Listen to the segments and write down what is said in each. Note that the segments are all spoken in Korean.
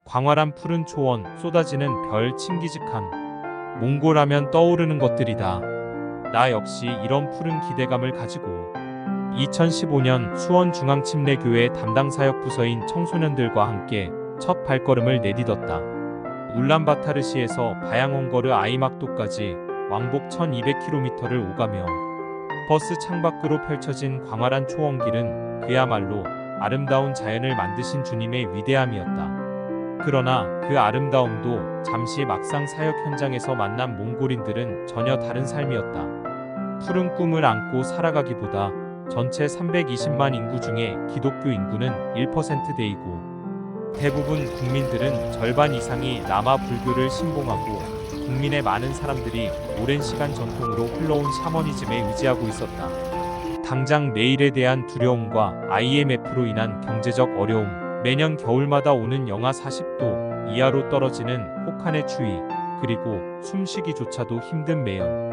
광활한 푸른 초원, 쏟아지는 별, 친기직한 몽골하면 떠오르는 것들이다. 나 역시 이런 푸른 기대감을 가지고 2015년 수원중앙침례교회 담당 사역 부서인 청소년들과 함께 첫 발걸음을 내딛었다. 울란바타르시에서 바양옹거르 아이막도까지 왕복 1200km를 오가며 버스 창밖으로 펼쳐진 광활한 초원길은 그야말로 아름다운 자연을 만드신 주님의 위대함이었다. 그러나 그 아름다움도 잠시 막상 사역 현장에서 만난 몽골인들은 전혀 다른 삶이었다. 푸른 꿈을 안고 살아가기보다 전체 320만 인구 중에 기독교 인구는 1%대이고 대부분 국민들은 절반 이상이 라마 불교를 신봉하고 국민의 많은 사람들이 오랜 시간 전통으로 흘러온 샤머니즘에 의지하고 있었다. 당장 내일에 대한 두려움과 IMF로 인한 경제적 어려움, 매년 겨울마다 오는 영하 40도 이하로 떨어지는 혹한의 추위, 그리고 숨쉬기조차도 힘든 매연.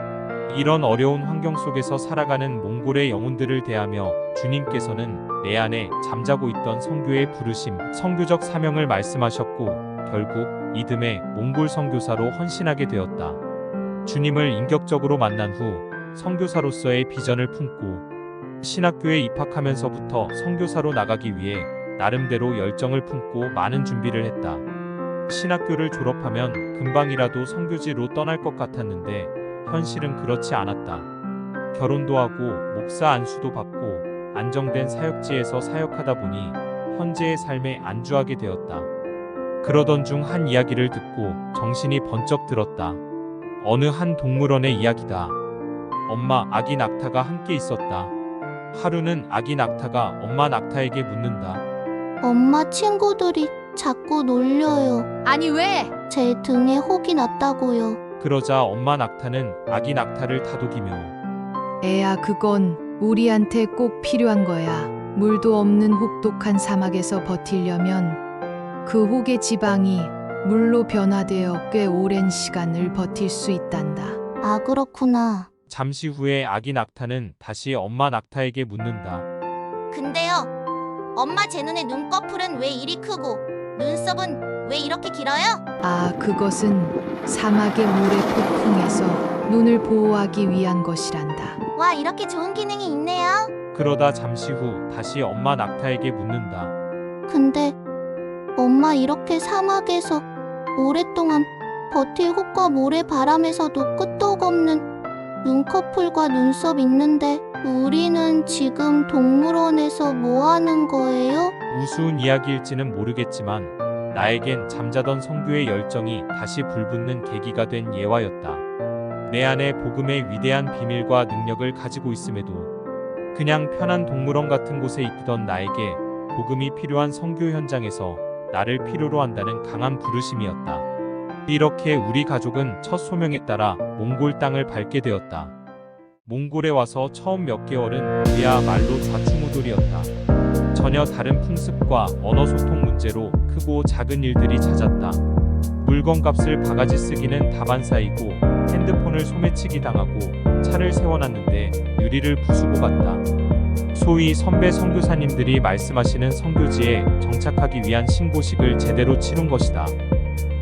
이런 어려운 환경 속에서 살아가는 몽골의 영혼들을 대하며 주님께서는 내 안에 잠자고 있던 선교의 부르심, 선교적 사명을 말씀하셨고 결국 이듬해 몽골 선교사로 헌신하게 되었다. 주님을 인격적으로 만난 후 선교사로서의 비전을 품고 신학교에 입학하면서부터 선교사로 나가기 위해 나름대로 열정을 품고 많은 준비를 했다. 신학교를 졸업하면 금방이라도 선교지로 떠날 것 같았는데 현실은 그렇지 않았다. 결혼도 하고 목사 안수도 받고 안정된 사역지에서 사역하다 보니 현재의 삶에 안주하게 되었다. 그러던 중 한 이야기를 듣고 정신이 번쩍 들었다. 어느 한 동물원의 이야기다. 엄마 아기 낙타가 함께 있었다. 하루는 아기 낙타가 엄마 낙타에게 묻는다. 엄마, 친구들이 자꾸 놀려요. 아니 왜? 제 등에 혹이 났다고요. 그러자 엄마 낙타는 아기 낙타를 다독이며 애야, 그건 우리한테 꼭 필요한 거야. 물도 없는 혹독한 사막에서 버티려면 그 혹의 지방이 물로 변화되어 꽤 오랜 시간을 버틸 수 있단다. 아, 그렇구나. 잠시 후에 아기 낙타는 다시 엄마 낙타에게 묻는다. 근데요, 엄마, 제 눈의 눈꺼풀은 왜 이리 크고 눈썹은 왜 이렇게 길어요? 아, 그것은 사막의 모래폭풍에서 눈을 보호하기 위한 것이란다. 와, 이렇게 좋은 기능이 있네요. 그러다 잠시 후 다시 엄마 낙타에게 묻는다. 근데 엄마, 이렇게 사막에서 오랫동안 버틸 혹과 모래 바람에서도 끄떡 없는 눈꺼풀과 눈썹 있는데 우리는 지금 동물원에서 뭐 하는 거예요? 우스운 이야기일지는 모르겠지만 나에겐 잠자던 선교의 열정이 다시 불붙는 계기가 된 예화였다. 내 안에 복음의 위대한 비밀과 능력을 가지고 있음에도 그냥 편한 동물원 같은 곳에 있던 나에게 복음이 필요한 선교 현장에서 나를 필요로 한다는 강한 부르심이었다. 이렇게 우리 가족은 첫 소명에 따라 몽골 땅을 밟게 되었다. 몽골에 와서 처음 몇 개월은 그야말로 좌충우돌이었다. 전혀 다른 풍습과 언어 소통 문제로 크고 작은 일들이 잦았다. 물건값을 바가지 쓰기는 다반사이고 핸드폰을 소매치기 당하고 차를 세워놨는데 유리를 부수고 갔다. 소위 선배 선교사님들이 말씀하시는 선교지에 정착하기 위한 신고식을 제대로 치룬 것이다.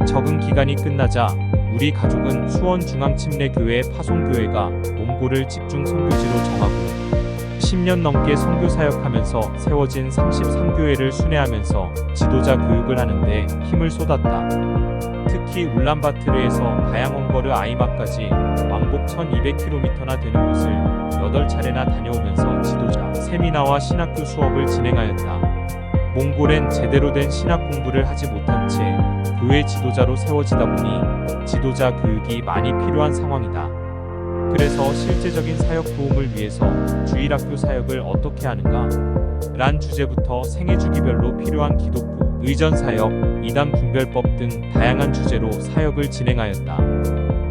적응 기간이 끝나자 우리 가족은 수원중앙침례교회 파송교회가 몽골을 집중 선교지로 정하고 10년 넘게 선교 사역하면서 세워진 33교회를 순회하면서 지도자 교육을 하는데 힘을 쏟았다. 특히 울란바토르에서 바양옹거르 아이막까지 왕복 1200km나 되는 곳을 8차례나 다녀오면서 지도자 세미나와 신학교 수업을 진행하였다. 몽골엔 제대로 된 신학 공부를 하지 못한 채 교회 지도자로 세워지다 보니 지도자 교육이 많이 필요한 상황이다. 그래서 실제적인 사역 도움을 위해서 주일학교 사역을 어떻게 하는가? 란 주제부터 생애주기별로 필요한 기독교, 의전사역, 이단 분별법 등 다양한 주제로 사역을 진행하였다.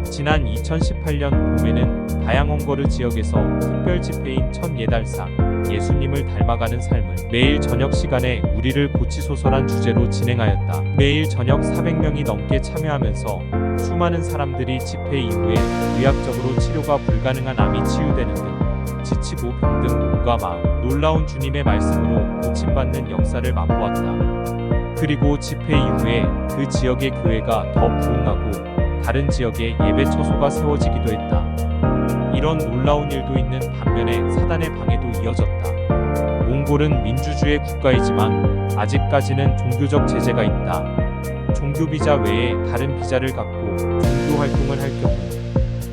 지난 2018년 봄에는 바양옹거르 지역에서 특별 집회인 첫 예달상, 예수님을 닮아가는 삶을 매일 저녁 시간에 우리를 고치소서란 주제로 진행하였다. 매일 저녁 400명이 넘게 참여하면서 수많은 사람들이 집회 이후에 의학적으로 치료가 불가능한 암이 치유되는 등 지치고 병든 몸과 마음, 놀라운 주님의 말씀으로 고침받는 역사를 맛보았다. 그리고 집회 이후에 그 지역의 교회가 더 부흥하고 다른 지역에 예배 처소가 세워지기도 했다. 이런 놀라운 일도 있는 반면에 사단의 방해도 이어졌다. 몽골은 민주주의 국가이지만 아직까지는 종교적 제재가 있다. 종교 비자 외에 다른 비자를 갖고 종교 활동을 할 경우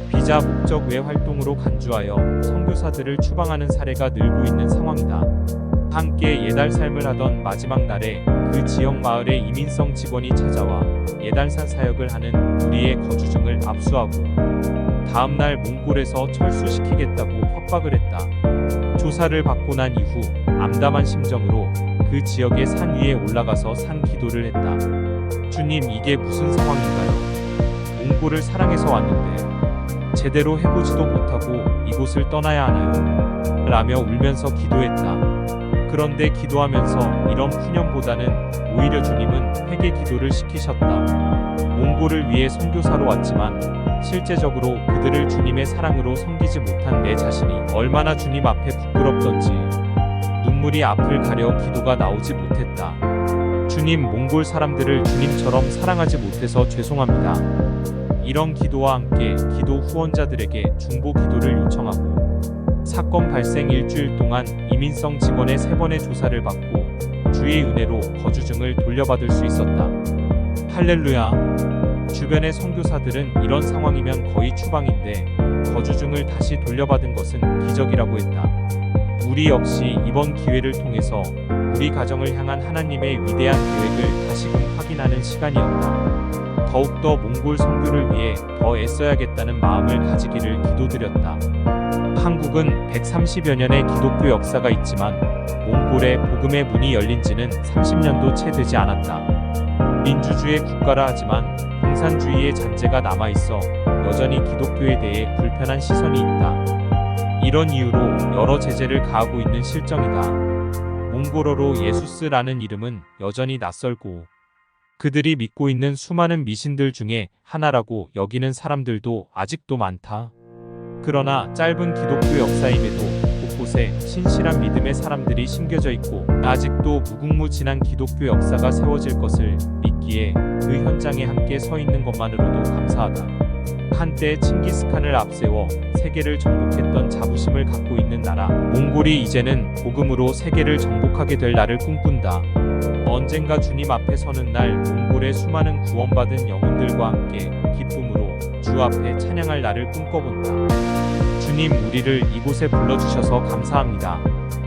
비자 목적 외 활동으로 간주하여 선교사들을 추방하는 사례가 늘고 있는 상황이다. 함께 예달 삶을 하던 마지막 날에 그 지역 마을에 이민성 직원이 찾아와 예달산 사역을 하는 우리의 거주증을 압수하고 다음 날 몽골에서 철수시키겠다고 협박을 했다. 조사를 받고 난 이후 암담한 심정으로 그 지역의 산 위에 올라가서 산 기도를 했다. 주님, 이게 무슨 상황인가요? 몽골을 사랑해서 왔는데 제대로 해보지도 못하고 이곳을 떠나야 하나요? 라며 울면서 기도했다. 그런데 기도하면서 이런 푸념보다는 오히려 주님은 회개 기도를 시키셨다. 몽골을 위해 선교사로 왔지만 실제적으로 그들을 주님의 사랑으로 섬기지 못한 내 자신이 얼마나 주님 앞에 부끄럽던지 눈물이 앞을 가려 기도가 나오지 못했다. 주님, 몽골 사람들을 주님처럼 사랑하지 못해서 죄송합니다. 이런 기도와 함께 기도 후원자들에게 중보 기도를 요청하고 사건 발생 일주일 동안 이민성 직원의 3번의 조사를 받고 주의 은혜로 거주증을 돌려받을 수 있었다. 할렐루야. 주변의 선교사들은 이런 상황이면 거의 추방인데 거주증을 다시 돌려받은 것은 기적이라고 했다. 우리 역시 이번 기회를 통해서 우리 가정을 향한 하나님의 위대한 계획을 다시금 확인하는 시간이었다. 더욱더 몽골 선교를 위해 더 애써야겠다는 마음을 가지기를 기도드렸다. 한국은 130여 년의 기독교 역사가 있지만 몽골에 복음의 문이 열린 지는 30년도 채 되지 않았다. 민주주의 국가라 하지만 공산주의의 잔재가 남아있어 여전히 기독교에 대해 불편한 시선이 있다. 이런 이유로 여러 제재를 가하고 있는 실정이다. 몽골어로 예수스라는 이름은 여전히 낯설고 그들이 믿고 있는 수많은 미신들 중에 하나라고 여기는 사람들도 아직도 많다. 그러나 짧은 기독교 역사임에도 곳곳에 신실한 믿음의 사람들이 심겨져 있고 아직도 무궁무진한 기독교 역사가 세워질 것을 믿기에 그 현장에 함께 서 있는 것만으로도 감사하다. 한때 칭기스칸을 앞세워 세계를 정복했던 자부심을 갖고 있는 나라 몽골이 이제는 복음으로 세계를 정복하게 될 날을 꿈꾼다. 언젠가 주님 앞에 서는 날 몽골의 수많은 구원받은 영혼들과 함께 기쁨으로 주 앞에 찬양할 날을 꿈꿔본다. 주님, 우리를 이곳에 불러주셔서 감사합니다.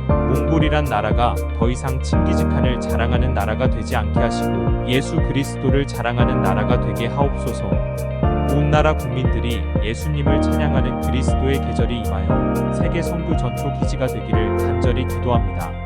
몽골이란 나라가 더 이상 칭기즈칸을 자랑하는 나라가 되지 않게 하시고 예수 그리스도를 자랑하는 나라가 되게 하옵소서. 온 나라 국민들이 예수님을 찬양하는 그리스도의 계절이 임하여 세계 선교 전초 기지가 되기를 간절히 기도합니다.